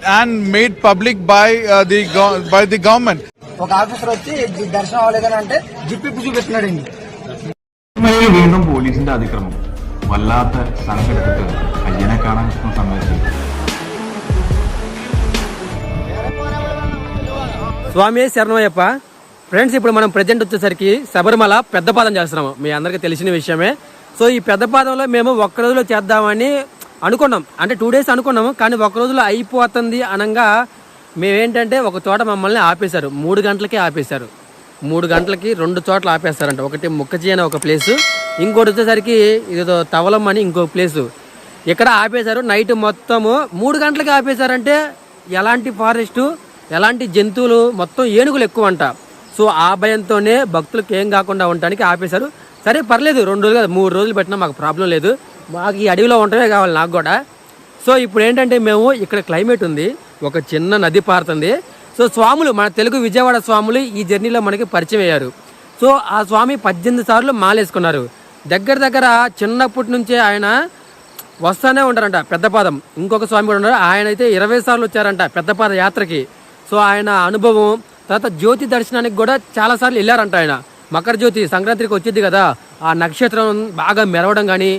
and made public by the government. ఒక officer వచ్చి దర్శనం అవ్వలేదని అంటే జిప్పి చూపిస్తున్నాడండి. വീണ്ടും പോലീസിന്റെ അതിക്രമം വല്ലാത്ത സങ്കടപ്പെട്ട് അയ്യനെ കാണാൻ സമയത്ത് స్వామి శరణమయ్యప్ప. ఫ్రెండ్స్, ఇప్పుడు మనం ప్రజెంట్ వచ్చేసరికి శబరిమల పెద్దపాదం చేస్తున్నాము. మీ అందరికీ తెలిసిన విషయమే. సో ఈ పెద్దపాదంలో మేము ఒక్క రోజులో చేద్దామని అనుకున్నాం. అంటే 2 days అనుకున్నాము, కానీ ఒక్క రోజులో అయిపోతుంది అనగా మేమేంటంటే ఒక చోట మమ్మల్ని ఆపేశారు. 3 గంటలకే ఆపేశారు. 3 గంటలకి 2 చోట్ల ఆపేస్తారంట. ఒకటి ముక్కజీ అనే ఒక ప్లేసు, ఇంకోటి వచ్చేసరికి ఇదేదో తవలం అని ఇంకో ప్లేసు. ఇక్కడ ఆపేశారు. నైట్ మొత్తము 3 గంటలకి ఆపేశారంటే ఎలాంటి ఫారెస్టు, ఎలాంటి జంతువులు, మొత్తం ఏనుగులు ఎక్కువ అంట. సో ఆ భయంతోనే భక్తులకు ఏం కాకుండా ఉండడానికి ఆపేశారు. సరే పర్లేదు, 2 రోజులు కాదు 3 రోజులు పెట్టినా మాకు ప్రాబ్లం లేదు. మాకు ఈ అడవిలో ఉండటమే కావాలి నాకు కూడా. సో ఇప్పుడు ఏంటంటే మేము ఇక్కడ క్లైమేట్ ఉంది, ఒక చిన్న నది పారుతుంది. సో స్వాములు, మన తెలుగు విజయవాడ స్వాములు ఈ జర్నీలో మనకి పరిచయం అయ్యారు. సో ఆ స్వామి 18 సార్లు మాలేసుకున్నారు. దగ్గర చిన్నప్పటి నుంచే ఆయన వస్తూనే ఉంటారంట పెద్దపాదం. ఇంకొక స్వామి కూడా ఉన్నారు, ఆయన అయితే 20 సార్లు వచ్చారంట పెద్దపాద యాత్రకి. సో ఆయన అనుభవం, తర్వాత జ్యోతి దర్శనానికి కూడా చాలాసార్లు వెళ్ళారంట ఆయన. మకర జ్యోతి సంక్రాంతికి వచ్చింది కదా, ఆ నక్షత్రం బాగా మెరవడం కానీ,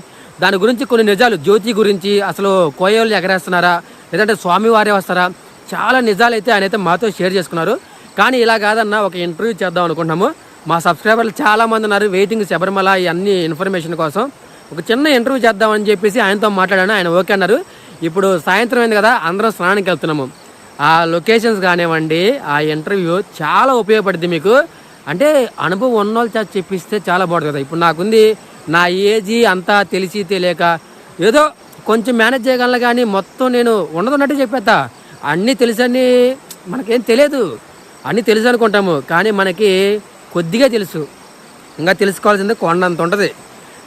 దాని గురించి కొన్ని నిజాలు, జ్యోతి గురించి, అసలు కోయలు ఎగరేస్తున్నారా లేదంటే స్వామివారే వస్తారా, చాలా నిజాలు అయితే ఆయన అయితే మాతో షేర్ చేసుకున్నారు. కానీ ఇలా కాదన్న, ఒక ఇంటర్వ్యూ చేద్దాం అనుకుంటున్నాము. మా సబ్స్క్రైబర్లు చాలామంది ఉన్నారు వెయిటింగ్ శబరిమల ఈ అన్ని ఇన్ఫర్మేషన్ కోసం. ఒక చిన్న ఇంటర్వ్యూ చేద్దామని చెప్పేసి ఆయనతో మాట్లాడాను. ఆయన ఓకే అన్నారు. ఇప్పుడు సాయంత్రం అయింది కదా, అందరం స్నానానికి వెళ్తున్నాము. ఆ లొకేషన్స్ కానివ్వండి, ఆ ఇంటర్వ్యూ చాలా ఉపయోగపడుతుంది మీకు. అంటే అనుభవం ఉన్నోళ్ళు చెప్పిస్తే చాలా బాగుంటుంది కదా. ఇప్పుడు నాకుంది, నా ఏజీ అంతా తెలిసి తెలియక ఏదో కొంచెం మేనేజ్ చేయగలను, కానీ మొత్తం నేను ఉన్నదన్నట్టు చెప్పేస్తా. అన్నీ తెలుసని మనకేం తెలియదు, అన్నీ తెలుసు అనుకుంటాము, కానీ మనకి కొద్దిగా తెలుసు. ఇంకా తెలుసుకోవాల్సింది కొండంత ఉంటుంది.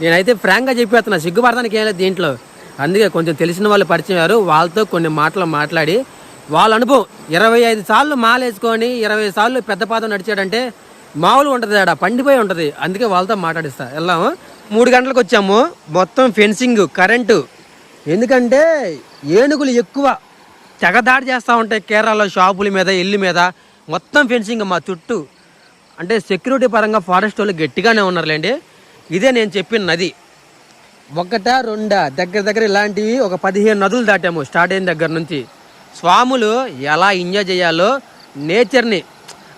నేనైతే ఫ్రాంక్గా చెప్పేస్తున్నా, సిగ్గుపడటానికి ఏం లేదు దీంట్లో. అందుకే కొంచెం తెలిసిన వాళ్ళు పరిచయం అయ్యారు, వాళ్ళతో కొన్ని మాటలు మాట్లాడి వాళ్ళ అనుభవం. 25 సార్లు మాలేసుకొని 20 సార్లు పెద్దపాదం నడిచాడంటే మామూలుగా ఉంటుంది, ఆడ పండిపోయి ఉంటుంది. అందుకే వాళ్ళతో మాట్లాడిస్తా. వెళ్దాము. 3 గంటలకు వచ్చాము. మొత్తం ఫెన్సింగ్, కరెంటు. ఎందుకంటే ఏనుగులు ఎక్కువ తెగదాడి చేస్తూ ఉంటాయి కేరళలో, షాపుల మీద, ఇల్లు మీద మొత్తం ఫెన్సింగ్ మా చుట్టూ. అంటే సెక్యూరిటీ పరంగా ఫారెస్ట్ వాళ్ళు గట్టిగానే ఉన్నారులేండి. ఇదే నేను చెప్పిన నది. 1, 2 దగ్గర ఇలాంటివి ఒక 15 నదులు దాటాము స్టార్ట్ అయిన దగ్గర నుంచి. స్వాములు ఎలా ఎంజాయ్ చేయాలో నేచర్ని,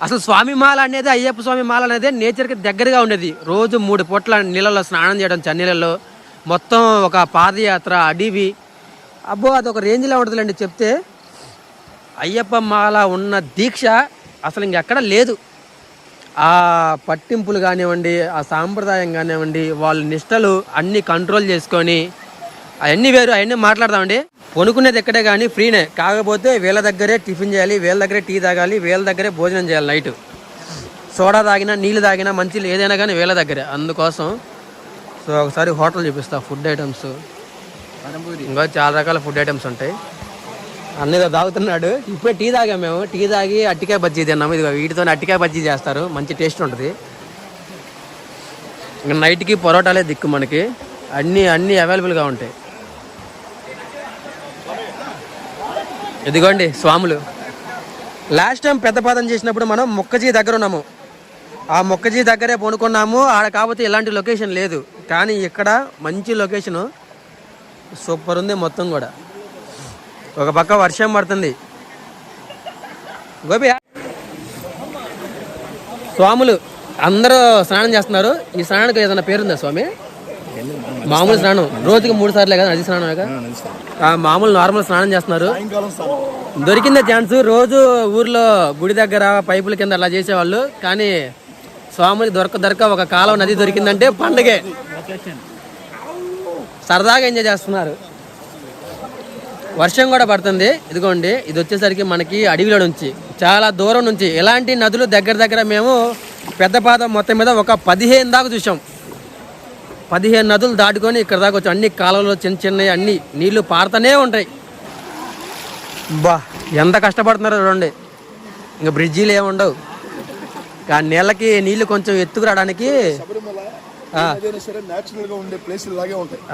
అసలు స్వామి మాల అనేది, అయ్యప్ప స్వామి మాల అనేది నేచర్కి దగ్గరగా ఉండేది. రోజు 3 పూట్ల నీళ్ళలో స్నానం చేయడం, చన్నీళ్ళలో, మొత్తం ఒక పాదయాత్ర, అడవి. అబ్బో అదొక రేంజ్లో ఉంటుందిలేండి చెప్తే. అయ్యప్ప మాల ఉన్న దీక్ష అసలు ఇంకెక్కడ లేదు. ఆ పట్టింపులు కానివ్వండి, ఆ సాంప్రదాయం కానివ్వండి, వాళ్ళ నిష్టలు అన్నీ కంట్రోల్ చేసుకొని అవన్నీ వేరు. అవన్నీ మాట్లాడదామండి. కొనుక్కునేది ఎక్కడే కానీ ఫ్రీనే, కాకపోతే వీళ్ళ దగ్గరే టిఫిన్ చేయాలి, వీళ్ళ దగ్గరే టీ తాగాలి, వీళ్ళ దగ్గరే భోజనం చేయాలి. నైట్ సోడా తాగినా, నీళ్ళు తాగినా, మంచి ఏదైనా కానీ వీళ్ళ దగ్గరే. అందుకోసం సో ఒకసారి హోటల్ చూపిస్తా. ఫుడ్ ఐటమ్స్ ఇంకా చాలా రకాల ఫుడ్ ఐటమ్స్ ఉంటాయి. అన్నీ తాగుతున్నాడు. ఇప్పుడే టీ తాగాము మేము. టీ తాగి అట్టికాయ బజ్జీ తిన్నాము. ఇది వీటితో అట్టికాయ బజ్జీ చేస్తారు, మంచి టేస్ట్ ఉంటుంది. ఇంకా నైట్కి పొరోటాలే దిక్కు మనకి. అన్నీ అవైలబుల్గా ఉంటాయి. ఇదిగోండి స్వాములు. లాస్ట్ టైం పెద్దపాదం చేసినప్పుడు మనం ముక్కజీ దగ్గర ఉన్నాము. ఆ ముక్కజీ దగ్గరే కొనుక్కున్నాము. ఆడ కాకపోతే ఇలాంటి లొకేషన్ లేదు, కానీ ఇక్కడ మంచి లొకేషను, సూపర్ ఉంది మొత్తం కూడా. ఒక పక్క వర్షం పడుతుంది. గోపి స్వాములు అందరూ స్నానం చేస్తున్నారు. ఈ స్నానానికి ఏదైనా పేరుందా స్వామి? మామూలు స్నానం రోజుకి 3 సార్లే కదా, నది స్నానం కదా. మామూలు నార్మల్ స్నానం చేస్తున్నారు. దొరికిందే ఛాన్స్. రోజు ఊర్లో గుడి దగ్గర పైపుల కింద అలా చేసేవాళ్ళు, కానీ స్వాములకి దొరక ఒక కాలం నది దొరికిందంటే పండగే. సరదాగా ఎంజాయ్ చేస్తున్నారు. వర్షం కూడా పడుతుంది. ఇదిగోండి, ఇది వచ్చేసరికి మనకి అడవిలో నుంచి, చాలా దూరం నుంచి ఎలాంటి నదులు దగ్గర మేము పెద్దపాదం మొత్తం మీద ఒక 15 దాకా చూసాం. 15 నదులు దాటుకొని ఇక్కడ దాకా వచ్చి అన్ని కాలువలు చిన్నవి అన్ని నీళ్లు పారుతూనే ఉంటాయి. బా ఎంత కష్టపడుతున్నారో చూడండి. ఇంకా బ్రిడ్జీలు ఏముండవు, ఆ నీళ్ళకి నీళ్లు కొంచెం ఎత్తుకు రావడానికి.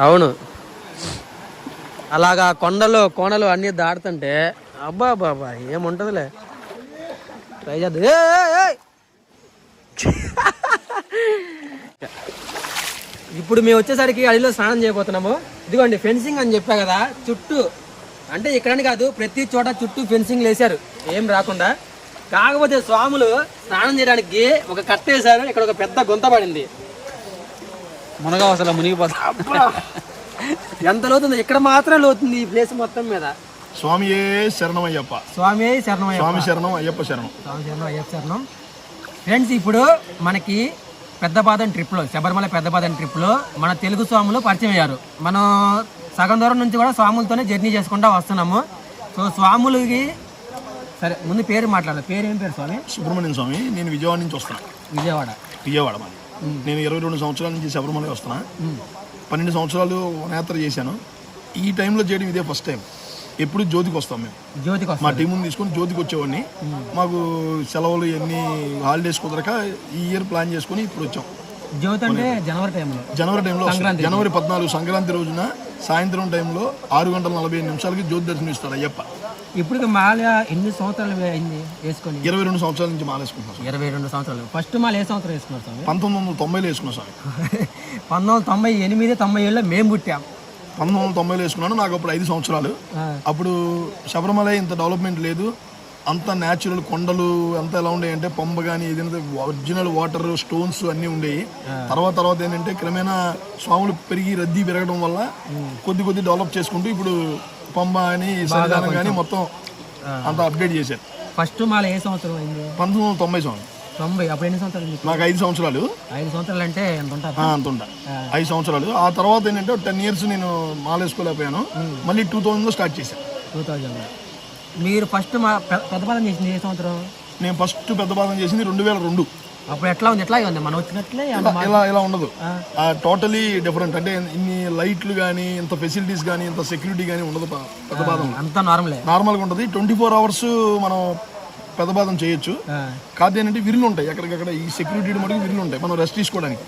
అవును, అలాగా కొండలు కోనలు అన్నీ దాటుతుంటే అబ్బా బాబా ఏముంటదిలే ట్రై చేద్దాం. ఇప్పుడు మేము వచ్చేసరికి అడవిలో స్నానం చేయబోతున్నాము. ఇదిగోండి ఫెన్సింగ్ అని చెప్పా కదా, చుట్టూ అంటే ఇక్కడని కాదు ప్రతి చోట చుట్టూ ఫెన్సింగ్ వేశారు ఏం రాకుండా. కాకపోతే స్వాములు స్నానం చేయడానికి ఒక కట్ట వేశారు, ఇక్కడ ఒక పెద్ద గుంత పడింది. మునగా అసలు మునిగిపోతా. ఎంత లోతుంది, ఇక్కడ మాత్రం లోతుంది ఈ ప్లేస్ మొత్తం మీద. స్వామియే శరణమయ్యప్ప. స్వామి శరణమయ్యప్ప. స్వామి శరణం అయ్యప్ప శరణం. స్వామి శరణం అయ్యప్ప శరణం. ఫ్రెండ్స్ ఇప్పుడు మనకి పెద్దపాదం ట్రిప్లో, శబరిమల పెద్దపాదం ట్రిప్లో మన తెలుగు స్వాములు పరిచయం అయ్యారు. మనం సగం దూరం నుంచి కూడా స్వాములతోనే జర్నీ చేసుకుంటూ వస్తున్నాము. సో స్వాములకి సరే ముందు పేరు మాట్లాడాలి. పేరు ఏం పేరు స్వామి? సుబ్రహ్మణ్యం స్వామి. నేను విజయవాడ నుంచి వస్తున్నా. విజయవాడ మాది. నేను 22 సంవత్సరాల నుంచి శబరిమల వస్తున్నా. 12 సంవత్సరాలు వనయాత్ర చేశాను. ఈ టైంలో చేయడం ఇదే ఫస్ట్ టైం. ఎప్పుడు జ్యోతికి వస్తాం మేము. మా టీముని తీసుకొని జ్యోతికి వచ్చేవాడిని. మాకు సెలవులు ఎన్ని హాలిడేస్ కుదరక ఈ ఇయర్ ప్లాన్ చేసుకుని ఇప్పుడు వచ్చాం. జ్యోతి అంటే జనవరి టైంలో జనవరి 14 సంక్రాంతి రోజున సాయంత్రం టైంలో 6:45 జ్యోతి దర్శనం ఇస్తారు అయ్యప్ప. ఇప్పుడు మాల ఎన్ని సంవత్సరాలు అయింది వేసుకొని? 22 సంవత్సరాల నుంచి మాల వేసుకుంటున్నాం. 22 సంవత్సరాలు. ఫస్ట్ మాల ఏ సంవత్సరం వేసుకున్నారు స్వామి? 1990లో వేసుకున్నాం స్వామి. 1998, 97లో మేము పుట్టాం. 1990లో వేసుకున్నాను. నాకు అప్పుడు 5 సంవత్సరాలు. అప్పుడు శబరిమల ఇంత డెవలప్మెంట్ లేదు. అంత న్యాచురల్ కొండలు అంతా ఎలా ఉండేవి అంటే పంబ కానీ ఏదైనా ఒరిజినల్ వాటర్ స్టోన్స్ అన్నీ ఉండేవి. తర్వాత ఏంటంటే క్రమేణా స్వాములు పెరిగి రద్దీ పెరగడం వల్ల కొద్ది డెవలప్ చేసుకుంటూ ఇప్పుడు పంబ అని సన్నిధానం కానీ మొత్తం అంత అప్డేట్ చేశారు. ఫస్ట్ మాల ఏ సంవత్సరం అయింది? 1990 సంవత్సరం. 90. అప్పుడు ఎన్ని సంవత్సరాలు? నాకు 5 సంవత్సరాలు. 5 సంవత్సరాలు అంటే ఎంత ఉంటారు? అంత ఉంటా. 5 సంవత్సరాలు. ఆ తర్వాత ఏంటంటే 10 years నేను మాలేసుకోలేకపోయాను. మళ్ళీ 2000లో స్టార్ట్ చేశాను. 2000. మీరు ఫస్ట్ పెద్దపాదం చేసింది ఏ సంవత్సరం? నేను ఫస్ట్ పెద్దపాదం చేసింది 2002. అప్పుడు ఎట్లా ఉంది మనం వచ్చినట్లే ఇలా ఉండదు. Totally different. అంటే ఇన్ని లైట్లు కానీ ఇంత ఫెసిలిటీస్ కానీ ఇంత సెక్యూరిటీ కానీ ఉండదు పెద్దపాదం. అంతా నార్మల్గా ఉంటుంది. 24 hours మనం పెద్దపాదం చేయొచ్చు. కాదు ఏంటంటే విరులు ఉంటాయి ఎక్కడికక్కడ. ఈ సెక్యూరిటీ మటుకు విరులు ఉంటాయి మనం రెస్ట్ తీసుకోవడానికి.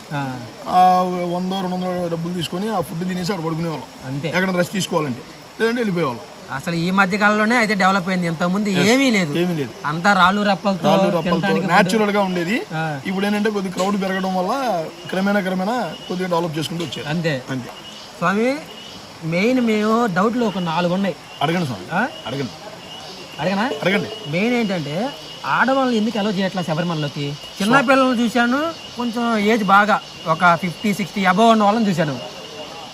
100-200 డబ్బులు తీసుకొని ఆ ఫుడ్ తినేసి అక్కడ పడుకునేవాళ్ళం. ఎక్కడ రెస్ట్ తీసుకోవాలంటే, లేదంటే వెళ్ళిపోయేవాళ్ళం. అసలు ఈ మధ్య కాలంలోనే అయితే డెవలప్ అయింది. ఇంతకుముందు ఏమీ లేదు. అంతా రాళ్ళు రప్పలతో న్యాచురల్ గా ఉండేది. ఇప్పుడు ఏంటంటే కొద్ది క్రౌడ్ పెరగడం వల్ల క్రమేణా కొద్దిగా డెవలప్ చేసుకుంటూ వచ్చారు. అంతే స్వామి. మెయిన్ మేము డౌట్లు ఒక 4 ఉన్నాయి. అడగండి స్వామి. అడగండి. మెయిన్ ఏంటంటే ఆడవాళ్ళని ఎందుకు అలో చేయట్లా శబరిమలలోకి? చిన్న పిల్లలను చూశాను, కొంచెం ఏజ్ బాగా ఒక 50-60 అబవ్ ఉన్న వాళ్ళని చూశాను.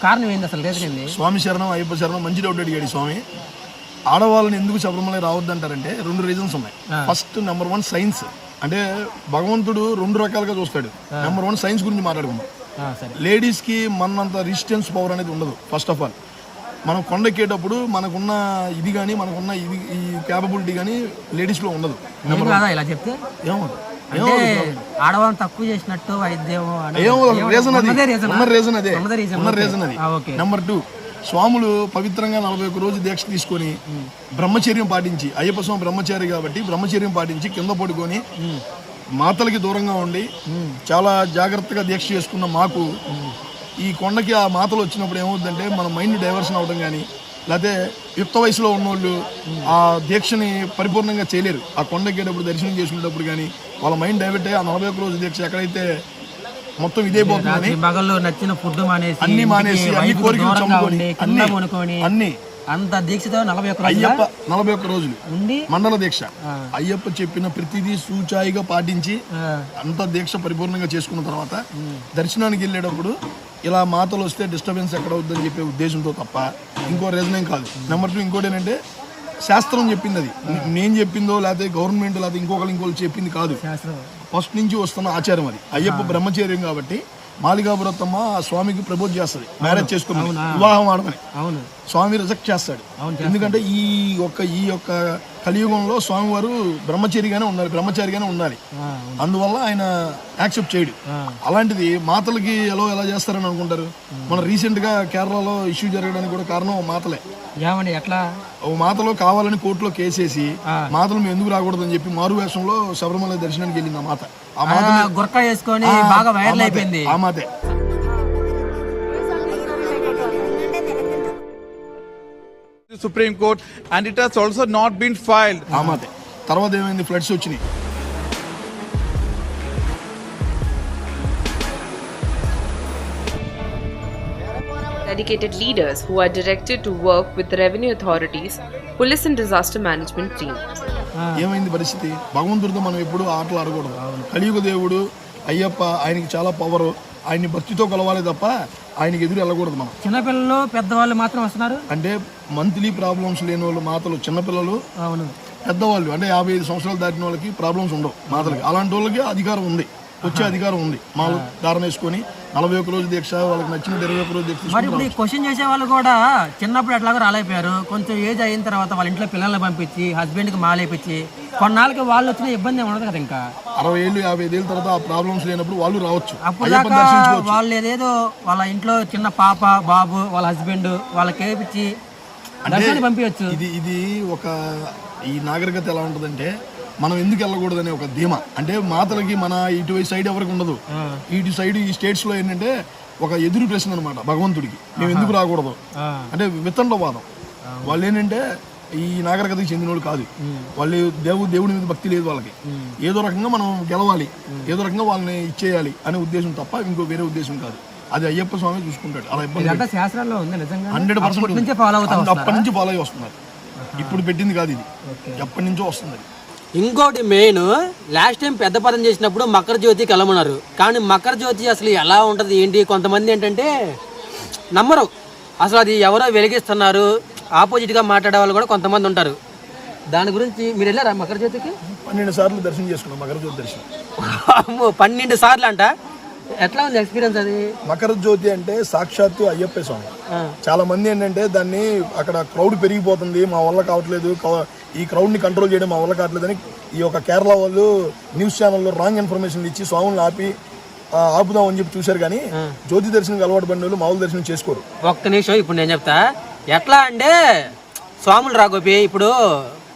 కారణం ఏంది అసలు? రీజన్ ఏంది? స్వామి శరణం అయ్యప్ప శరణం. మంచి డౌట్ అడిగాడు స్వామి. ఆడవాళ్ళని ఎందుకు శబరిమల రావద్దు అంటారంటే 2 రీజన్స్ ఉన్నాయి. First number 1 science. అంటే భగవంతుడు 2 రకాలుగా చూస్తాడు. నెంబర్ 1 సైన్స్ గురించి మాట్లాడుకుందాం. లేడీస్ కి మనంత రెసిస్టెన్స్ పవర్ అనేది ఉండదు. ఫస్ట్ ఆఫ్ ఆల్ మనం కొండెక్కేటప్పుడు మనకున్న ఇది కానీ మనకున్న ఇది ఈ క్యాపబిలిటీ కానీ లేడీస్ లో ఉండదు. ఇలా చెప్తే ఏమవుతుంది? ఆడవాళ్ళని తక్కువ చేసినట్టు వైద్యం. రీజన్ అది. నెంబర్ 2 స్వాములు పవిత్రంగా 41 రోజు దీక్ష తీసుకొని బ్రహ్మచర్యం పాటించి, అయ్యప్ప స్వామి బ్రహ్మచారి కాబట్టి బ్రహ్మచర్యం పాటించి కింద పడుకొని మాతలకి దూరంగా ఉండి చాలా జాగ్రత్తగా దీక్ష చేసుకున్న మాకు ఈ కొండకి ఆ మాతలు వచ్చినప్పుడు ఏమవుతుందంటే మన మైండ్ డైవర్షన్ అవ్వడం కానీ, లేకపోతే యుక్త వయసులో ఉన్నోళ్ళు ఆ దీక్షని పరిపూర్ణంగా చేయలేరు. ఆ కొండెక్కేటప్పుడు దర్శనం చేసుకునేటప్పుడు కానీ వాళ్ళ మైండ్ డైవర్ట్ అయ్యి ఆ 41 రోజు దీక్ష ఎక్కడైతే మొత్తం ఇదే పోతుందని నచ్చిన ఫుడ్ మానేసి అన్ని కోరికలు చంపుకొని అన్ని అంత దీక్షతో 41 అయ్యప్ప 41 రోజులు మండల దీక్ష అయ్యప్ప చెప్పిన ప్రతిదీ సూచాయిగా పాటించి అంత దీక్ష పరిపూర్ణంగా చేసుకున్న తర్వాత దర్శనానికి వెళ్ళేటప్పుడు ఇలా మాతలు వస్తే డిస్టర్బెన్స్ ఎక్కడ అవుతుందని చెప్పే ఉద్దేశంతో తప్ప ఇంకో రీజన్ ఏం కాదు. నెంబర్ 2 ఇంకోటి ఏంటంటే శాస్త్రం చెప్పింది. అది నేను చెప్పిందో లేకపోతే గవర్నమెంట్ లేకపోతే ఇంకోళ్ళు చెప్పింది కాదు. ఫస్ట్ నుంచి వస్తున్న ఆచారం అది. అయ్యప్ప బ్రహ్మచర్యం కాబట్టి మాలికాపురత్తమ్మ స్వామికి ప్రపోజ్ చేస్తుంది, మ్యారేజ్ చేసుకున్నాను, వివాహం ఆడమని. స్వామి రిజెక్ట్ చేస్తాడు. ఎందుకంటే ఈ యొక్క కలియుగంలో స్వామివారు బ్రహ్మచారిగానే ఉండాలి. అందువల్ల ఆయన యాక్సెప్ట్ చేయడు. అలాంటిది మాతలకి ఎలా చేస్తారని అనుకుంటారు. మన రీసెంట్ గా కేరళలో ఇష్యూ జరగడానికి కూడా కారణం మాతలే. ఎట్లా మాతలో కావాలని కోర్టులో కేసేసి మాతలు మేము ఎందుకు రాకూడదని చెప్పి మారు వేషంలో శబరిమల దర్శనానికి వెళ్ళింది ఆ మాత. గుర్కా వేసుకొని బాగా వైరల్ అయిపోయింది ఆ మాతే. Supreme Court, and it has also not been filed. ఆమాతే తర్వాత ఏమైంది, ఫ్లడ్స్ వచ్చినాయి. Dedicated leaders who are directed to work with the revenue authorities, police and disaster management team. ఏమైంది పరిస్థితి? భగవంతుడితో మనం ఎప్పుడు ఆటలు ఆడకూడదు. కలియుగ దేవుడు అయ్యప్ప, ఆయనకి చాలా పవర్, ఆయన్ని భక్తితో కలవాలి తప్ప ఆయనకి ఎదురు వెళ్ళకూడదు మనం. చిన్నపిల్లలు పెద్దవాళ్ళు మాత్రం వస్తున్నారు. అంటే మంత్లీ ప్రాబ్లమ్స్ లేని వాళ్ళు మాతలు, చిన్నపిల్లలు, పెద్దవాళ్ళు అంటే 55 సంవత్సరాలు దాటిన వాళ్ళకి ప్రాబ్లమ్స్ ఉండవు మాతలకి. అలాంటి వాళ్ళకి అధికారం ఉంది, వచ్చే అధికారం ఉంది. మాలు దారం వేసుకొని 41 రోజు దీక్ష, వాళ్ళకి నచ్చిన 21 రోజు దీక్ష. మరి ఇప్పుడు ఈ క్వశ్చన్ చేసే వాళ్ళు కూడా చిన్నప్పుడు ఎట్లాగో రాలేకపోయారు, కొంచెం ఏజ్ అయిన తర్వాత వాళ్ళ ఇంట్లో పిల్లల్ని పంపించి హస్బెండ్కి మాలేపించి కొన్నాళ్ళకి వాళ్ళు వచ్చిన ఇబ్బంది ఏమి ఉండదు కదా. ఇంకా 60 ఏళ్ళు 55 ఏళ్ళ తర్వాత ఆ ప్రాబ్లమ్స్ లేనప్పుడు వాళ్ళు రావచ్చు. అప్పుడు దాకా వాళ్ళు ఏదేదో వాళ్ళ ఇంట్లో చిన్న పాప బాబు వాళ్ళ హస్బెండ్ వాళ్ళకి ఏపించి దర్శనానికి పంపించచ్చు. ఇది ఒక ఈ నాగరికత ఎలా ఉంటుందంటే, మనం ఎందుకు వెళ్ళకూడదనే ఒక ధీమా. అంటే మాతలకి మన ఇటు సైడ్ ఎవరికి ఉండదు, ఇటు సైడ్ ఈ స్టేట్స్ లో ఏంటంటే ఒక ఎదురు ప్రశ్న అనమాట భగవంతుడికి, మేము ఎందుకు రాకూడదు అంటే వితండవాదం. వాళ్ళు ఏంటంటే ఈ నాగరికతకి చెందిన వాళ్ళు కాదు, వాళ్ళు దేవుడి మీద భక్తి లేదు వాళ్ళకి. ఏదో రకంగా మనం గెలవాలి, ఏదో రకంగా వాళ్ళని ఇచ్చేయాలి అనే ఉద్దేశం తప్ప ఇంకో వేరే ఉద్దేశం కాదు. అది అయ్యప్ప స్వామి చూసుకుంటాడు. అలా ఇబ్బంది 100% అప్పటి నుంచి ఫాలో అయ్యి వస్తున్నారు. ఇప్పుడు పెట్టింది కాదు, ఇది ఎప్పటి నుంచో వస్తుంది. ఇంకోటి మెయిన్, లాస్ట్ టైం పెద్ద పదం చేసినప్పుడు మకర జ్యోతికి వెళ్ళమన్నారు. కానీ మకర జ్యోతి అసలు ఎలా ఉంటుంది ఏంటి, కొంతమంది ఏంటంటే నమ్మరు అసలు అది ఎవరో వెలిగిస్తున్నారు, ఆపోజిట్గా మాట్లాడే వాళ్ళు కూడా కొంతమంది ఉంటారు. దాని గురించి మీరు వెళ్ళారా మకర జ్యోతికి? 12 సార్లు దర్శనం చేసుకున్నాం మకర జ్యోతి దర్శనం. 12 సార్లు అంట. ఎట్లా ఉంది ఎక్స్పీరియన్స్ అది? మకర జ్యోతి అంటే సాక్షాత్తు అయ్యప్ప స్వామి. చాలా మంది ఏంటంటే దాన్ని అక్కడ క్రౌడ్ పెరిగిపోతుంది, మా వల్ల కావట్లేదు, ఈ క్రౌడ్ ని కంట్రోల్ చేయడం మా వల్ల కావట్లేదు అని ఈ యొక్క కేరళ వాళ్ళు న్యూస్ ఛానల్లో రాంగ్ ఇన్ఫర్మేషన్ ఇచ్చి స్వాములను ఆపుదాం అని చెప్పి చూశారు. కానీ జ్యోతి దర్శనం అలవాటు పడిన వాళ్ళు మామూలు దర్శనం చేసుకోరు. ఒక్క నిమిషం, ఇప్పుడు నేను చెప్తా ఎట్లా అంటే, స్వాములు రాగోపి ఇప్పుడు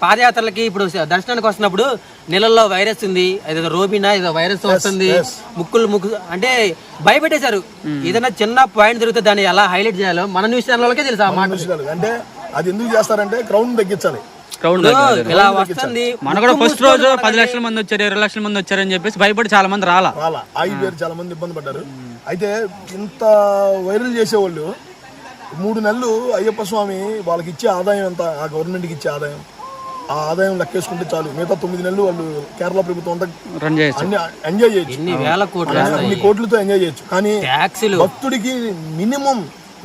పాదయాత్రలకి ఇప్పుడు దర్శనానికి వస్తున్నప్పుడు నీళ్ళల్లో వైరస్ ఉంది, ఏదో రోబినా ఏదో వైరస్ వస్తుంది, ముక్కు అంటే భయపెట్టేశారు. ఏదైనా చిన్న పాయింట్ దొరికితే దాన్ని ఎలా హైలైట్ చేయాలో మన న్యూస్ ఛానల్కే తెలుసు. అంటే అది ఎందుకు చేస్తారంటే క్రౌడ్ తగ్గించాలి. ఇలా వస్తుంది. మన కూడా ఫస్ట్ రోజు 10 లక్షల మంది వచ్చారు, 20 లక్షల మంది వచ్చారని చెప్పేసి భయపడి చాలా మంది రాలా. ఆగిపోయారు, చాలా మంది ఇబ్బంది పడ్డారు. అయితే ఇంత వైరల్ చేసేవాళ్ళు 3 నెలలు అయ్యప్ప స్వామి వాళ్ళకి ఇచ్చే ఆదాయం ఎంత, ఆ గవర్నమెంట్కి ఇచ్చే ఆదాయం, ఆ ఆదాయం లెక్కేసుకుంటే చాలు. మిగతా 9 నెలలు వాళ్ళు కేరళ ప్రభుత్వం అంతా ఎంజాయ్ చేయొచ్చు, అన్ని కోట్లతో ఎంజాయ్ చేయొచ్చు. కానీ భక్తుడికి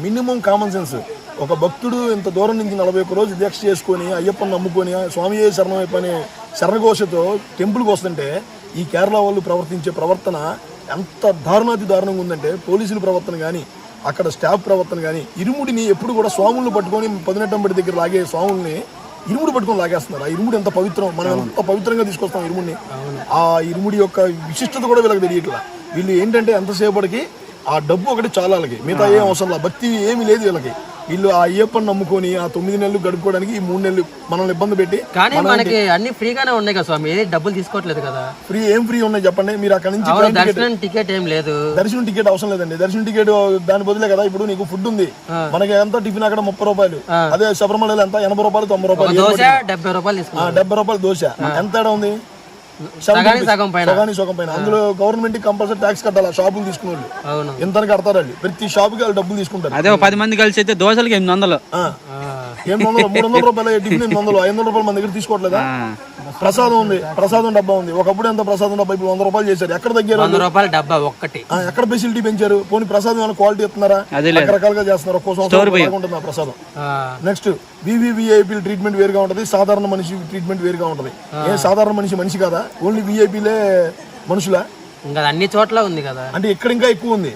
మినిమం కామన్ సెన్స్. ఒక భక్తుడు ఇంత దూరం నుంచి 41 రోజు దీక్ష చేసుకొని అయ్యప్పని నమ్ముకొని స్వామియే శరణమయ్యప్ప అనే శరణఘోషతో టెంపుల్కి వస్తుంటే ఈ కేరళ వాళ్ళు ప్రవర్తించే ప్రవర్తన ఎంత దారుణాతి దారుణంగా ఉందంటే, పోలీసుల ప్రవర్తన కానీ అక్కడ స్టాఫ్ ప్రవర్తన కానీ, ఇరుముడిని ఎప్పుడు కూడా స్వాములను పట్టుకొని 18 దగ్గర లాగే స్వాముల్ని ఇరుముడి పట్టుకొని లాగేస్తున్నారు. ఆ ఇరుముడి ఎంత పవిత్రం, మనం ఎంత పవిత్రంగా తీసుకొస్తాం ఇరుముడిని. ఆ ఇరుముడి యొక్క విశిష్టత కూడా వీళ్ళకి తెలియట్లా. వీళ్ళు ఏంటంటే ఎంతసేపటికి ఆ డబ్బు ఒకటి చాలా వాళ్ళకి, మిగతా ఏం అవసరం లేదు, భక్తి ఏమీ లేదు వీళ్ళకి. వీళ్ళు ఆ అయ్యప్పని నమ్ముకొని ఆ 9 నెలలు గడుపుకోవడానికి ఈ 3 నెలలు మనల్ని ఇబ్బంది పెట్టి. కానీ మనకి అన్ని ఫ్రీగానే ఉన్నాయి కదా స్వామి, డబ్బులు తీసుకోవట్లేదు కదా. ఏం ఫ్రీ ఉన్నాయి చెప్పండి మీరు? అక్కడ నుంచి దర్శనం టికెట్ ఏం లేదు, దర్శనం టికెట్ అవసరం లేదండి. దర్శనం టికెట్ దాని బదులే కదా. ఇప్పుడు నీకు ఫుడ్ ఉంది, మనకి ఎంత టిఫిన్ అక్కడ 30 రూపాయలు, అదే శబరిమలలో ఎంత 80 రూపాయలు 90 రూపాయలు, 70 రూపాయలు 70 రూపాయలు దోశ. ఎంత తేడా ఉంది? సగం పైన. అందులో గవర్నమెంట్ కంపల్సరీ ట్యాక్స్ కట్టాలి. షాపులు తీసుకునే వాళ్ళు ఎంత కడతారు, వాళ్ళు ప్రతి షాపుకి వాళ్ళు డబ్బులు తీసుకుంటారు. అదే 10 మంది కలిసి అయితే దోశలకి 800, 300 రూపాయలు టిఫిన్ 800, 500 రూపాయలు మన దగ్గర తీసుకోవట్లేదా? ప్రసాదం ఉంది, ప్రసాదం డబ్బా ఉంది. ఒకప్పుడు ఎంత ప్రసాదం డబ్బా, ఇప్పుడు 100 రూపాయలు చేశారు. ఎక్కడ తగ్గారు? 100 రూపాయలు డబ్బా ఒక్కటి. ఎక్కడ ఫెసిలిటీ పెంచారు? పోనీ ప్రసాదం ఏమైనా క్వాలిటీ ఇస్తున్నారా? రకరకాలుగా చేస్తున్నారు. ఒక్కో సంవత్సరం ఉంటుంది ఆ ప్రసాదం. నెక్స్ట్ వివిఐపీ ట్రీట్మెంట్ వేరుగా ఉంటది, సాధారణ మనిషి ట్రీట్మెంట్ వేరుగా ఉంటది. ఏ సాధారణ మనిషి కాదా? ఓన్లీ విఐపీలే మనుషులా? ఇంకా అన్ని చోట్ల ఉంది కదా. అంటే ఇక్కడ ఇంకా ఎక్కువ ఉంది,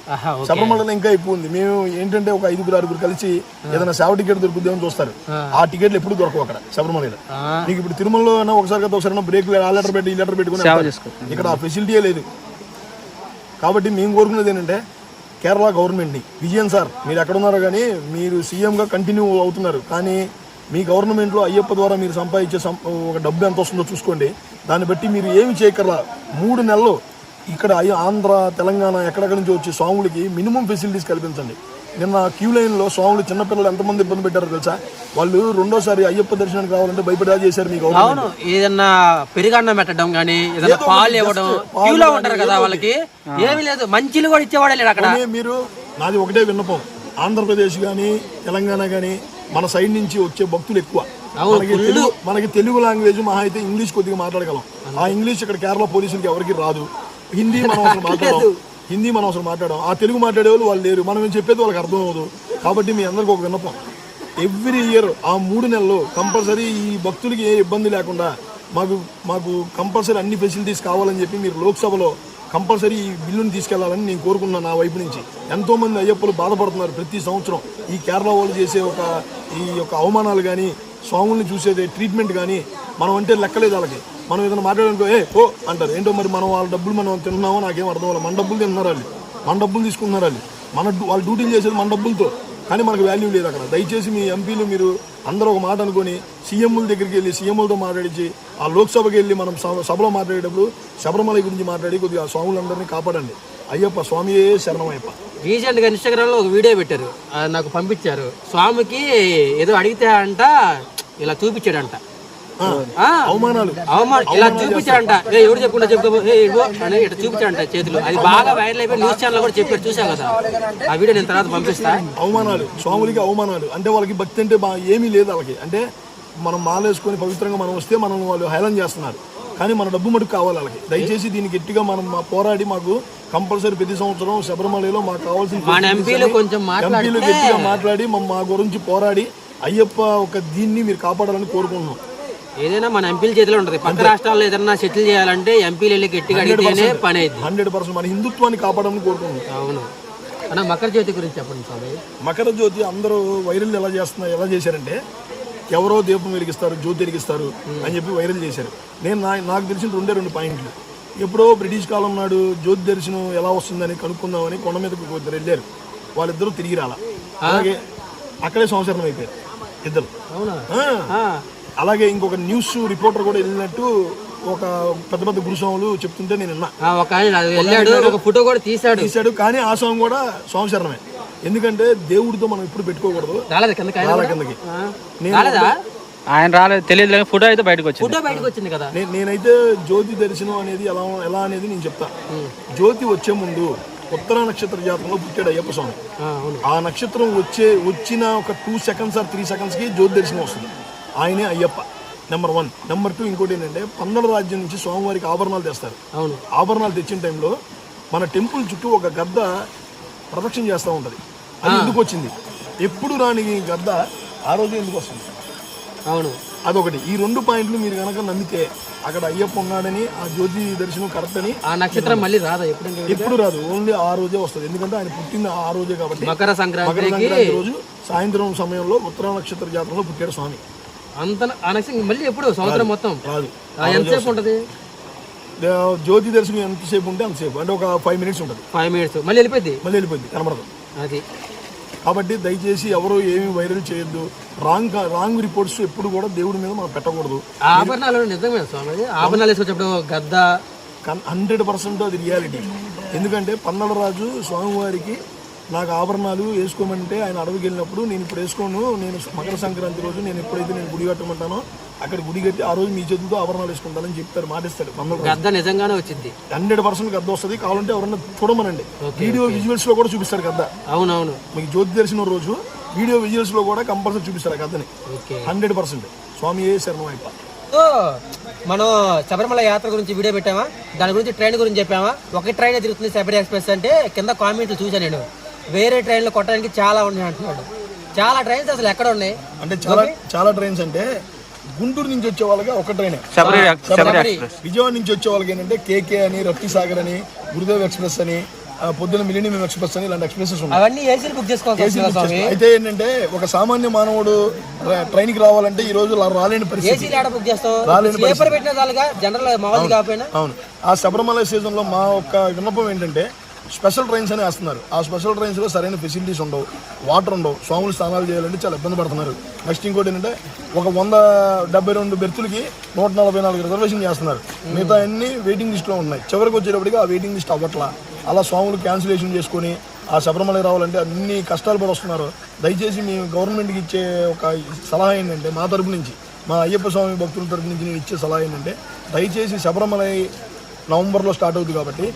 శబరిమలలో ఇంకా ఎక్కువ ఉంది. మేము ఏంటంటే ఒక 5-6 కలిసి ఏదైనా సేవ టికెట్ దొరుకుతుందేమని చూస్తారు. ఆ టికెట్లు ఎప్పుడు దొరకవు అక్కడ శబరిమలలో. నీకు ఇప్పుడు తిరుమలలో ఒకసారి బ్రేక్ ఆ లెటర్ పెట్టి ఈ లెటర్ పెట్టుకుని, ఇక్కడ ఆ ఫెసిలిటీయే లేదు. కాబట్టి మేము కోరుకునేది ఏంటంటే కేరళ గవర్నమెంట్ని, విజయన్ సార్ మీరు ఎక్కడ ఉన్నారో కానీ మీరు సీఎంగా కంటిన్యూ అవుతున్నారు, కానీ మీ గవర్నమెంట్లో అయ్యప్ప ద్వారా మీరు సంపాదించే ఒక డబ్బు ఎంత వస్తుందో చూసుకోండి. దాన్ని బట్టి మీరు ఏమి చేయకర్లా. 3 నెలలు ఇక్కడ ఆంధ్ర తెలంగాణ ఎక్కడెక్కడి నుంచి వచ్చే స్వాములకి మినిమం ఫెసిలిటీస్ కల్పించండి. నిన్న క్యూ లైన్లో స్వాములు చిన్నపిల్లలు ఎంతమంది ఇబ్బంది పెట్టారో తెలుసా? వాళ్ళు రెండోసారి అయ్యప్ప దర్శనానికి రావాలంటే భయపడా చేశారు మీకు. అవును, ఏదన్నా పెరుగన్నం పెట్టడం కానీ ఏదన్నా పాలు ఇవ్వడం, క్యూలో ఉంటారు కదా వాళ్ళకి, ఏమీ లేదు, మంచిలు కూడా ఇచ్చేవాడే లేడు అక్కడ. మీరు నాది ఒకటే విన్నపం, ఆంధ్రప్రదేశ్ కానీ తెలంగాణ కానీ మన సైడ్ నుంచి వచ్చే భక్తులు ఎక్కువ. మనకి తెలుగు లాంగ్వేజ్ మహా అయితే ఇంగ్లీష్ కొద్దిగా మాట్లాడగలం. ఆ ఇంగ్లీష్ ఇక్కడ కేరళ పోలీసులకి ఎవరికి రాదు. హిందీ మనం అసలు మాట్లాడడం, ఆ తెలుగు మాట్లాడే వాళ్ళు లేరు. మనం ఏం చెప్పేది వాళ్ళకి అర్థం అవ్వదు. కాబట్టి మీ అందరికి ఒక విన్నపం, ఎవ్రీ ఇయర్ ఆ 3 నెలలు కంపల్సరీ ఈ భక్తులకి ఏ ఇబ్బంది లేకుండా మాకు కంపల్సరీ అన్ని ఫెసిలిటీస్ కావాలని చెప్పి మీరు లోక్సభలో కంపల్సరీ ఈ బిల్లుని తీసుకెళ్లాలని నేను కోరుకున్నాను. నా వైపు నుంచి ఎంతోమంది అయ్యప్పలు బాధపడుతున్నారు ప్రతి సంవత్సరం. ఈ కేరళ వాళ్ళు చేసే ఈ యొక్క అవమానాలు కానీ, స్వాముల్ని చూసేది ట్రీట్మెంట్ కానీ మనం అంటే లెక్కలేదు వాళ్ళకి. మనం ఏదైనా మాట్లాడనుకో ఓ అంటారు. ఏంటో మరి మనం వాళ్ళ డబ్బులు మనం తిన్నామో నాకేం అర్థం అవ్వాలి. మన డబ్బులు తింటున్నారు వాళ్ళు, మన డబ్బులు తీసుకుంటున్నారు వాళ్ళు డ్యూటీలు చేసేది మన డబ్బులతో. కానీ మనకు వాల్యూ లేదు అక్కడ. దయచేసి మీ ఎంపీలు మీరు అందరూ ఒక మాట అనుకొని సీఎంల దగ్గరికి వెళ్ళి సీఎంలతో మాట్లాడించి ఆ లోక్సభకి వెళ్ళి మనం సభలో మాట్లాడేటప్పుడు శబరిమల గురించి మాట్లాడి కొద్దిగా ఆ స్వాములందరినీ కాపాడండి. అయ్యప్ప స్వామియే శరణమయ్యప్ప. రీసెంట్ గా ఇన్స్టాగ్రామ్ లో ఒక వీడియో పెట్టారు, నాకు పంపించారు. స్వామికి ఏదో అడిగితే అంట ఇలా చూపించాడంట, అవమానాలు ఇలా చూపించాడంట. ఎవరు చెప్పుకుంటా చెప్పుకో అని ఇట్లా చూపించాడంట చేతులు. అది బాగా వైరల్ అయిపోయి న్యూస్ ఛానల్ కూడా చెప్పారు, చూసాం కదా ఆ వీడియో. నేను తర్వాత పంపిస్తా. అవమానాలు, స్వాములకి అవమానాలు అంటే వాళ్ళకి భక్తి అంటే ఏమీ లేదు వాళ్ళకి. అంటే మనం మాలేసుకొని పవిత్రంగా మనం వస్తే మనం వాళ్ళు హేళన చేస్తున్నారు. కానీ మన డబ్బు మటుకు కావాలి వాళ్ళకి. దయచేసి దీన్ని గట్టిగా మనం పోరాడి మాకు కంపల్సరీ ప్రతి సంవత్సరం శబరిమలలో మాకు కావాల్సిన ఎంపీలు గట్టిగా మాట్లాడి మా గురించి పోరాడి అయ్యప్ప ఒక దీన్ని మీరు కాపాడాలని కోరుకుంటున్నాం. ఏదైనా మన ఎంపీల చేతిలో ఉంటుంది. పక్క రాష్ట్రాల్లో ఏదైనా సెటిల్ చేయాలంటే ఎంపీలు వెళ్ళి గట్టిగా అడిగితేనే పని అయింది. 100% మన హిందుత్వాన్ని కాపాడాలని కోరుకుంటున్నాం. అవును అన్న, మకర జ్యోతి గురించి చెప్పండి స్వామి. మకర జ్యోతి అందరూ వైరల్ ఎలా చేశారంటే ఎవరో దీపం వెలిగిస్తారు, జ్యోతి వెలిగిస్తారు అని చెప్పి వైరల్ చేశారు. నాకు తెలిసిన 2 పాయింట్లు. ఎప్పుడో బ్రిటిష్ కాలం నాడు జ్యోతి దర్శనం ఎలా వస్తుందని కనుక్కుందామని కొండ మీదకి ఇద్దరు వెళ్ళారు. వాళ్ళిద్దరూ తిరిగి రాలా. అలాగే అక్కడే సంవత్సరం అయిపోయారు ఇద్దరు. అలాగే ఇంకొక న్యూస్ రిపోర్టర్ కూడా వెళ్ళినట్టు ఒక పెద్ద గురుస్వాములు చెప్తుంటే నేను విన్నా. ఫోటో కూడా తీశాడు. కానీ ఆ స్వామి కూడా సంవత్సరమే. ఎందుకంటే దేవుడితో మనం ఎప్పుడు పెట్టుకోకూడదు. కిందకి ఆయన రాలేదు, తెలియదు. ఫోటో అయితే బయటకు వచ్చింది కదా. నేనైతే జ్యోతి దర్శనం అనేది ఎలా అనేది నేను చెప్తా. జ్యోతి వచ్చే ముందు ఉత్తర నక్షత్ర జాతకంలో పుట్టాడు అయ్యప్ప స్వామి. ఆ నక్షత్రం వచ్చిన ఒక 2 seconds or 3 seconds కి జ్యోతి దర్శనం వస్తుంది. ఆయనే అయ్యప్ప నెంబర్ 1. నెంబర్ 2 ఇంకోటి ఏంటంటే పన్నడ రాజ్యం నుంచి స్వామివారికి ఆభరణాలు తెస్తారు. ఆభరణాలు తెచ్చిన టైంలో మన టెంపుల్ చుట్టూ ఒక గద్ద ప్రదక్షిణ చేస్తూ ఉంటుంది. అది ఎందుకు వచ్చింది? ఎప్పుడు రాని గద్ద ఆ రోజు ఎందుకు వస్తుంది? అవును, అదొకటి. ఈ 2 పాయింట్లు మీరు కనుక నమ్మితే అక్కడ అయ్యప్ప ఉన్నాడని, ఆ జ్యోతి దర్శనం కరెక్ట్ అని. ఆ నక్షత్రం మళ్ళీ రాదా? ఎప్పుడు రాదు, ఓన్లీ ఆ రోజే వస్తుంది. ఎందుకంటే ఆయన పుట్టింది ఆ రోజే కాబట్టి. మకర సంక్రాంతి రోజు సాయంత్రం సమయంలో ఉత్తర నక్షత్ర జాతరలో పుట్టాడు స్వామి. మళ్ళీ ఎప్పుడు సంవత్సరం మొత్తం రాదు. ఎంతసేపు ఉంటది జ్యోతి దర్శనం? ఎంతసేపు ఉంటే అంతసేపు, అంటే ఒక 5 minutes ఉంటుంది. 5 minutes మళ్ళీ వెళ్ళిపోయింది, కనబడదు. అది కాబట్టి దయచేసి ఎవరు ఏమి వైరల్ చేయొద్దు. రాంగ్ రిపోర్ట్స్ ఎప్పుడు కూడా దేవుడి మీద మనం పెట్టకూడదు. ఆభరణాలు నిజమే స్వామి, ఆభరణాలు వేసుకొచ్చేప్పుడు గద్ద 100% అది రియాలిటీ. ఎందుకంటే పన్నడరాజు స్వామివారికి నాకు ఆభరణాలు వేసుకోమంటే ఆయన అడవికి వెళ్ళినప్పుడు నేను ఇప్పుడు వేసుకోను, నేను మకర సంక్రాంతి రోజు నేను ఎప్పుడైతే నేను గుడి కట్టమంటానో అక్కడ గుడి కట్టి ఆ రోజు మీ చేతులతో ఆభరణాలు వేసుకుంటానని చెప్తారు, మాటిస్తాడు. గద్ద నిజంగానే వచ్చింది, 100% గద్ద వస్తుంది. కావాలంటే ఎవరన్నా చూడమనండి, వీడియో విజువల్స్ లో కూడా చూపిస్తారు గద్ద. అవునవును, మీకు జ్యోతి దర్శనం రోజు వీడియో విజువల్స్ లో కూడా కంపల్సరీ చూపిస్తారు గద్దని. 100% స్వామి శరణమయ్యప్ప. మనం శబరిమల యాత్ర గురించి వీడియో పెట్టామా, దాని గురించి ట్రైన్ గురించి చెప్పామా. ఒక ట్రైన్ తిరుగుతుంది శబరి ఎక్స్ప్రెస్ అంటే, కింద కామెంట్లు చూసాను నేను, వేరే ట్రైన్లు కొట్టడానికి చాలా ఉన్నాయి అంటున్నాడు. చాలా ట్రైన్స్ అసలు ఎక్కడ ఉన్నాయి అంటే చాలా ట్రైన్స్ అంటే గుంటూరు నుంచి వచ్చే వాళ్ళకి ఒక ట్రైన్, విజయవాడ నుంచి వచ్చే వాళ్ళకి ఏంటంటే కేకే అని, రఫీ సాగర్ అని, గురుదేవ్ ఎక్స్ప్రెస్ అని, పొద్దున మిలీనియం ఎక్స్ప్రెస్ అని ఇలాంటి ఎక్స్ప్రెసెస్ ఉన్నాయి. అవన్నీ ఏసీలు బుక్ చేసుకోవాలి. అయితే ఏంటంటే ఒక సామాన్య మానవుడు ట్రైన్ కి రావాలంటే ఈ రోజు రాలేని పరిస్థితి. అవును. ఆ శబరిమల సీజన్ లో మా ఒక్క విన్నపం ఏంటంటే స్పెషల్ ట్రైన్స్ అని వేస్తున్నారు. ఆ స్పెషల్ ట్రైన్స్ లో సరైన ఫెసిలిటీస్ ఉండవు, వాటర్ ఉండవు, స్వాములు స్నానాలు చేయాలంటే చాలా ఇబ్బంది పడుతున్నారు. నెక్స్ట్ ఇంకోటి ఏంటంటే ఒక 172 బెర్తులకి 144 రిజర్వేషన్ చేస్తున్నారు. మిగతా అన్ని వెయిటింగ్ లిస్ట్ లో ఉన్నాయి. చివరికి వచ్చేటప్పటికి ఆ వెయిటింగ్ లిస్ట్ అవ్వట్లా. అలా స్వాములు క్యాన్సిలేషన్ చేసుకుని ఆ శబరిమల రావాలంటే అన్ని కష్టాలు పడి వస్తున్నారు. దయచేసి మీ గవర్నమెంట్కి ఇచ్చే ఒక సలహా ఏంటంటే, మా తరపు నుంచి, మా అయ్యప్ప స్వామి భక్తుల తరపు నుంచి నేను ఇచ్చే సలహా ఏంటంటే, దయచేసి శబరిమల నవంబర్లో స్టార్ట్ అవుతుంది కాబట్టి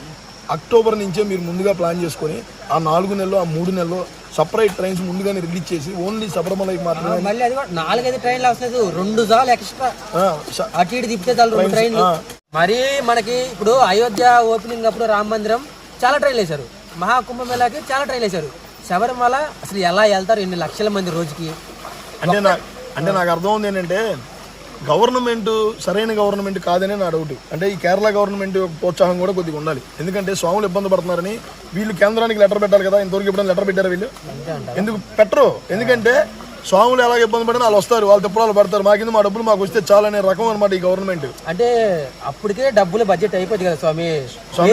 అక్టోబర్ నుంచే మీరు ముందుగా ప్లాన్ చేసుకొని ఆ 4 నెలలు ఆ 3 నెలలు సపరేట్ ట్రైన్స్ ముందుగానే రిలీజ్ చేసి ఓన్లీ శబరిమలకి మాత్రమే. మళ్ళీ అది కూడా 4-5 ట్రైన్లు అవసరం, 2 సార్లు ఎక్స్ట్రా అటు ఇటు తిప్పితే చాలు 2 ట్రైన్లు. మరి మనకి ఇప్పుడు అయోధ్య ఓపెనింగ్ అప్పుడు రామ మందిరం చాలా ట్రైన్లు వేశారు, మహాకుంభమేళాకి చాలా ట్రైన్లు వేశారు. శబరిమల అసలు ఎలా వెళ్తారు 2 లక్షల మంది రోజుకి? అంటే నాకు అర్థం ఉంది ఏంటంటే, గవర్నమెంట్ సరైన గవర్నమెంట్ కాదనే నా డౌట్. అంటే ఈ కేరళ గవర్నమెంట్ ప్రోత్సాహం కూడా కొద్దిగా ఉండాలి. ఎందుకంటే స్వాములు ఇబ్బంది పడుతున్నారని వీళ్ళు కేంద్రానికి లెటర్ పెట్టాలి కదా. ఇంతవరకు ఎప్పుడైనా లెటర్ పెట్టారు వీళ్ళు? ఎందుకు పెట్టరు? ఎందుకంటే స్వాములు ఎలా ఇబ్బంది పడినా వాళ్ళు వస్తారు, వాళ్ళు తిప్పలు పడతారు, మాకింద మా డబ్బులు మాకు వస్తే చాలనే రకం అనమాట ఈ గవర్నమెంట్. అంటే అప్పటికే డబ్బులు బడ్జెట్ అయిపోయింది కదా స్వామి.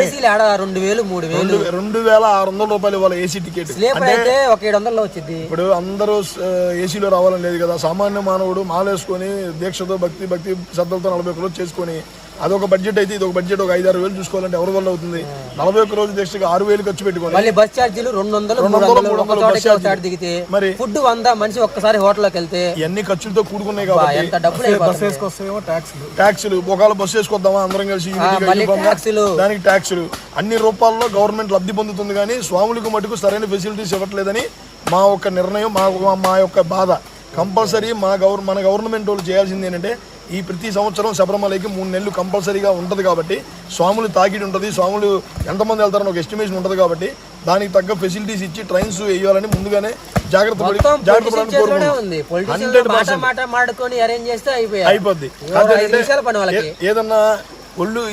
ఏసీలు ఆడ 2,000 3,000 2,600 రూపాయలు ఇవ్వాలి ఏసీ టికెట్. స్లీపర్ అయితే ఒక 700 వచ్చింది. ఇప్పుడు అందరూ ఏసీలో రావాలని లేదు కదా. సామాన్య మానవుడు మాలేసుకొని దీక్షతో భక్తి శ్రద్ధలతో 41 రోజులు చేసుకొని అదొక బడ్జెట్ అయితే ఇదొక బడ్జెట్ ఒక 5-6 వేలు చూసుకోవాలంటే ఎవరి వల్ల అవుతుంది? 41 రోజు దీక్షకి 6,000 ఖర్చు పెట్టుకోవాలి. మళ్ళీ బస్ ఛార్జీలు 200 దిగితే మరి ఫుడ్ 100 మనిషి ఒక్కసారి హోటల్లోకి వెళ్తే ఇవన్నీ ఖర్చులతో కూడుకున్నాయి కాబట్టి ఎంత డబ్బులు ట్యాక్సులు ఒకవేళ బస్సు వేసుకొద్దామా అందరం కలిసి దానికి ట్యాక్సులు అన్ని రూపాల్లో గవర్నమెంట్ లబ్ధి పొందుతుంది. కానీ స్వాములకు మటుకు సరైన ఫెసిలిటీస్ ఇవ్వట్లేదని మా యొక్క నిర్ణయం, మా యొక్క బాధ. కంపల్సరీ మన గవర్నమెంట్ వాళ్ళు చేయాల్సింది ఏంటంటే, ఈ ప్రతి సంవత్సరం శబరిమలకి 3 నెలలు కంపల్సరీగా ఉంటుంది కాబట్టి స్వాములు తాకిడి ఉంటుంది, స్వాములు ఎంతమంది వెళ్తారని ఒక ఎస్టిమేషన్ ఉంటుంది కాబట్టి దానికి తగ్గ ఫెసిలిటీస్ ఇచ్చి ట్రైన్స్ వేయాలని ముందుగానే జాగ్రత్త అయిపోద్ది. ఏదన్నా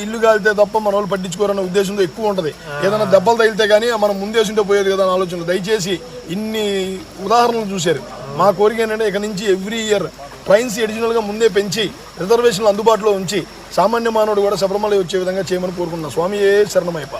ఇల్లు కాలితే తప్ప మన వాళ్ళు పట్టించుకోరన్న ఉద్దేశంతో ఎక్కువ ఉంటుంది. ఏదైనా దెబ్బలు తగిలితే కానీ మనం ముందేసింటే పోయేది కదా అని ఆలోచన. దయచేసి ఇన్ని ఉదాహరణలు చూశారు. మా కోరిక ఏంటంటే, ఇక నుంచి ఎవ్రీ ఇయర్ ట్రైన్స్ అడిషనల్గా ముందే పెంచి రిజర్వేషన్లు అందుబాటులో ఉంచి సామాన్య మానవుడు కూడా శబరిమల వచ్చే విధంగా చేయమని కోరుకుంటున్నాం. స్వామి శరణమయ్యప్ప.